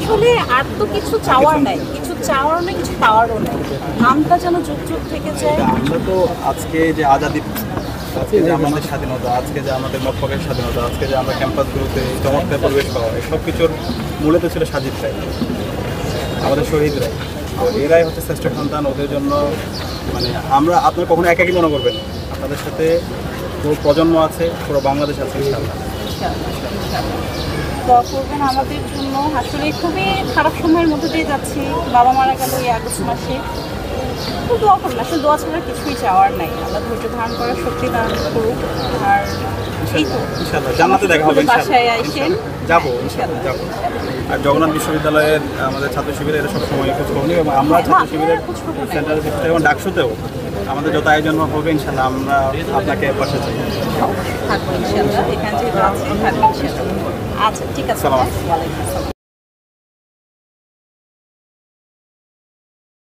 আসলে আর তো কিছু চাওয়ার নাই, কিছু চাওয়ারও নেই, কিছু পাওয়ারও নেই। নামটা যেন যুগ যুগ থেকে যায়। আমরা তো আজকে যে আজাদি, আজকে যে আমাদের স্বাধীনতা, আজকে যে আমাদের মত প্রকাশের স্বাধীনতা, আজকে যে আমরা ক্যাম্পাসগুলোতে চমৎকার পরিবেশ পাওয়া, সব কিছুর মূলে তো ছিল সাজিদ রায়, আমাদের শহীদরাই। তো এরাই হচ্ছে শ্রেষ্ঠ সন্তান। ওদের জন্য মানে আমরা, আপনারা কখনো একাকী মনে করবেন না। আপনাদের সাথে পুরো প্রজন্ম আছে, পুরো বাংলাদেশ আছে ইনশাআল্লাহ। দোয়া করবেন আমাদের জন্য। আসলে খুবই খারাপ সময়ের মধ্যে দিয়ে যাচ্ছি। বাবা মারা গেল এই আগস্ট মাসে। তো দোয়া করুন, আসলে দোয়া ছাড়া কিছুই চাওয়ার নাই। আল্লাহ ধৈর্য ধারণ করার শক্তি দান করুক। আর এই তো ইনশাআল্লাহ জান্নাতে দেখা হবে বাসায় ইনশাআল্লাহ। আইসেন। যাবো ইনশাআল্লাহ, যাবো। আর জগন্নাথ বিশ্ববিদ্যালয়ের আমাদের ছাত্র শিবিরে এরা সবসময় খোঁজ খবর নিই, এবং আমরা ছাত্র শিবিরের সেন্টারে এবং ডাকসুতেও আমাদের যত আয়োজন হবে ইনশাআল্লাহ আমরা আপনাকে পাশে চাই। থাকবো ইনশাআল্লাহ, এখানে যেহেতু আছে থাকবো ইনশাআল্লাহ। আচ্ছা ঠিক আছে। সালাম। ওয়ালাইকুম আসসালাম।